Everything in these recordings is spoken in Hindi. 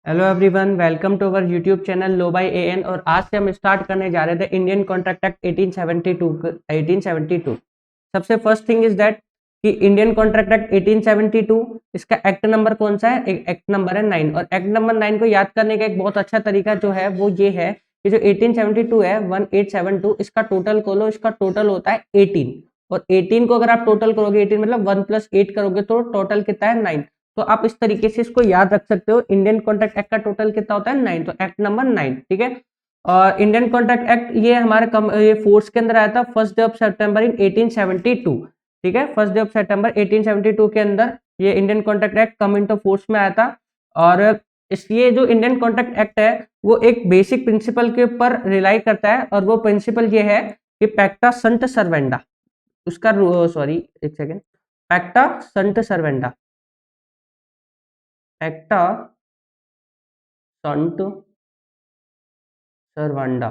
Hello everyone, welcome to our YouTube channel लो बाय एएन। और आज से हम स्टार्ट करने जा रहे थे इंडियन कॉन्ट्रैक्ट एक्ट 1872। सबसे फर्स्ट थिंग इज दैट कि इंडियन कॉन्ट्रैक्ट एक्ट 1872 इसका एक्ट नंबर कौन सा है? एक्ट नंबर है 9। और एक्ट नंबर 9 को याद करने का एक बहुत अच्छा तरीका जो है वो ये है कि जो 1872 है 1872 इसका टोटल खोलो, इसका टोटल होता है 18। और 18 को अगर आप टोटल करोगे, 18 मतलब 1 + 8 करोगे तो टोटल कितना है 9। तो आप इस तरीके से इसको याद रख सकते हो। इंडियन कॉन्ट्रैक्ट एक्ट का टोटल कितना होता है 9, तो एक्ट नंबर 9, ठीक है। और इंडियन कॉन्ट्रैक्ट एक्ट ये हमारे ये फोर्स के अंदर आया था 1 डे ऑफ सितंबर इन 1872, ठीक है। 1 डे ऑफ सितंबर 1872 के अंदर ये Indian contract act come into force में आया था। और इसलिए जो इंडियन कॉन्ट्रैक्ट एक्ट है वो एक बेसिक प्रिंसिपल के ऊपर रिलाई करता है, और वो प्रिंसिपल ये है कि पैक्टा संट सर्वेंडा। उसका सॉरी एक सेकेंड, पैक्टा संट सर्वेंडा, एक्टा संट सर्वांडा।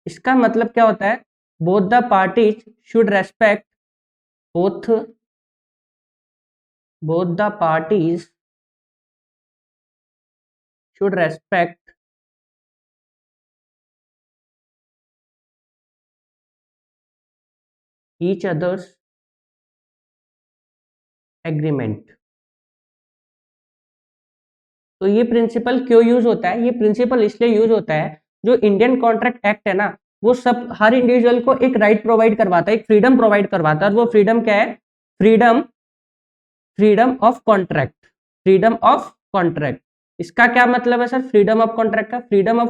इसका मतलब क्या होता है? Both the parties should respect both both the parties should respect each others agreement. तो ये प्रिंसिपल क्यों यूज होता है? ये प्रिंसिपल इसलिए यूज होता है, जो इंडियन कॉन्ट्रैक्ट एक्ट है ना, वो सब हर इंडिविजुअल को एक राइट प्रोवाइड करवाता है, एक फ्रीडम प्रोवाइड करवाता है। और वो फ्रीडम क्या है? Freedom freedom of contract, freedom of contract. इसका क्या मतलब है सर फ्रीडम ऑफ कॉन्ट्रैक्ट का? फ्रीडम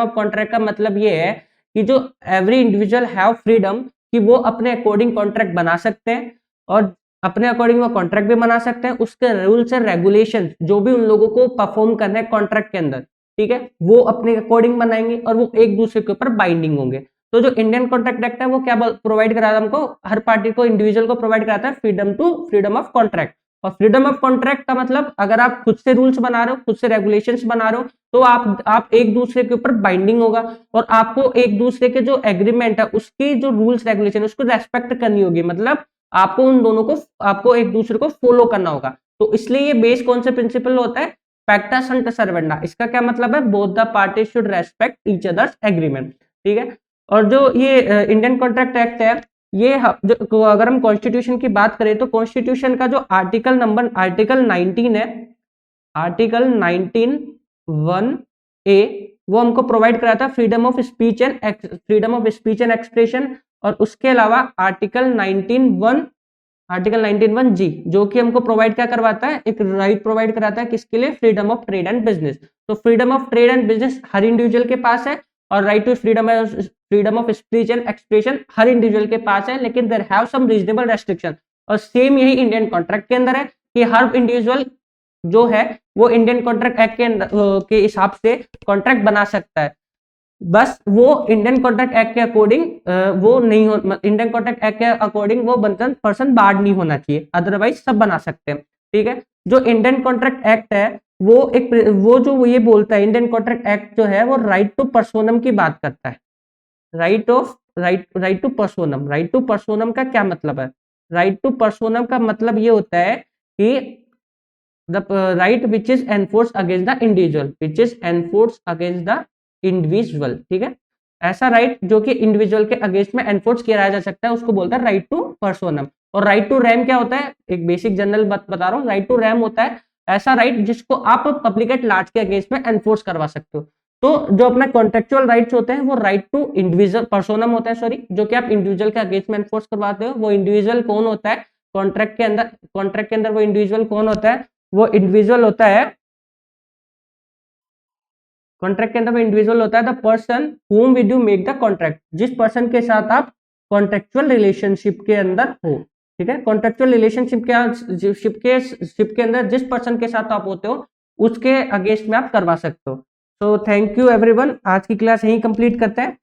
ऑफ कॉन्ट्रैक्ट का मतलब ये है कि जो एवरी इंडिविजुअल हैव फ्रीडम कि वो अपने अकॉर्डिंग कॉन्ट्रैक्ट बना सकते हैं, और अपने अकॉर्डिंग वो कॉन्ट्रैक्ट भी बना सकते हैं। उसके रूल्स एंड रेगुलेशन जो भी उन लोगों को परफॉर्म करना है कॉन्ट्रैक्ट के अंदर, ठीक है, वो अपने अकॉर्डिंग बनाएंगे और वो एक दूसरे के ऊपर बाइंडिंग होंगे। तो जो इंडियन कॉन्ट्रैक्ट एक्ट है वो क्या प्रोवाइड कराता है हमको? हर पार्टी को, इंडिविजुअल को प्रोवाइड कराता है फ्रीडम ऑफ कॉन्ट्रैक्ट। और फ्रीडम ऑफ कॉन्ट्रैक्ट का मतलब अगर आप खुद से रूल्स बना रहे हो, खुद से रेगुलेशंस बना रहे हो, तो आप एक दूसरे के ऊपर बाइंडिंग होगा, और आपको एक दूसरे के जो एग्रीमेंट है उसकी जो रूल्स रेगुलेशन उसको रेस्पेक्ट करनी होगी। मतलब आपको उन दोनों को, आपको एक दूसरे को फॉलो करना होगा। तो इसलिए ये बेस कौन से प्रिंसिपल होता है? पैक्टा संट सर्वेंडा। इसका क्या मतलब है? Both the party should respect each others agreement, ठीक है। और जो ये इंडियन कॉन्ट्रैक्ट एक्ट है, ये जो अगर हम कॉन्स्टिट्यूशन की बात करें तो कॉन्स्टिट्यूशन का जो आर्टिकल 19 है, आर्टिकल 19 1 ए, वो हमको प्रोवाइड कराता है freedom of speech and expression. और उसके अलावा आर्टिकल 19 जी, जो कि हमको प्रोवाइड क्या करवाता है? एक राइट प्रोवाइड कराता है, किसके लिए? Freedom of trade and business. तो freedom of trade and business हर इंडिविजुअल के पास है, और right to freedom of speech and expression हर इंडिविजुअल के पास है, लेकिन there have some reasonable restriction. और सेम यही इंडियन कॉन्ट्रैक्ट के अंदर है कि हर इंडिविजुअल जो है वो इंडियन कॉन्ट्रैक्ट एक्ट के हिसाब से कॉन्ट्रैक्ट बना सकता है। बस वो इंडियन कॉन्ट्रैक्ट एक्ट के अकॉर्डिंग वो नहीं हो, इंडियन कॉन्ट्रैक्ट एक्ट के अकॉर्डिंग वो बंधन पर्सन बार्ड नहीं होना चाहिए, अदरवाइज सब बना सकते हैं, ठीक है। जो इंडियन कॉन्ट्रैक्ट एक्ट है वो जो ये बोलता है, इंडियन कॉन्ट्रैक्ट एक्ट जो है वो राइट टू पर्सोनम की बात करता है। राइट टू पर्सोनम का क्या मतलब है? राइट टू पर्सोनम का मतलब ये होता है कि the right which is enforce against the individual, ठीक है। ऐसा राइट जो कि इंडिविजुअल के अगेंस्ट में एनफोर्स किया जा सकता है उसको बोलता है राइट टू पर्सोनम। और राइट टू रैम क्या होता है? एक बेसिक जनरल बात बता रहा हूँ। राइट टू रैम होता है ऐसा राइट जिसको आप पब्लिक एट लार्ज के अगेंस्ट में एनफोर्स करवा सकते हो। तो जो अपना कॉन्ट्रेक्चुअल राइट्स होते हैं वो राइट टू इंडिविजुअल पर्सोनम होता है, सॉरी, जो कि आप इंडिविजुअल के अगेंस्ट में एनफोर्स करवाते हो। वो इंडिविजुअल कौन होता है कॉन्ट्रैक्ट के अंदर? वो इंडिविजुअल कौन होता है? वो इंडिविजुअल होता है कॉन्ट्रैक्ट के अंदर वो इंडिविजुअल होता है the person whom with you make the contract, जिस पर्सन के साथ आप कॉन्ट्रेक्चुअल रिलेशनशिप के अंदर हो, ठीक है। कॉन्ट्रेक्चुअल रिलेशनशिप के अंदर जिस पर्सन के साथ आप होते हो उसके अगेंस्ट में आप करवा सकते हो। तो थैंक यू एवरीवन, आज की क्लास यहीं कंप्लीट करते हैं।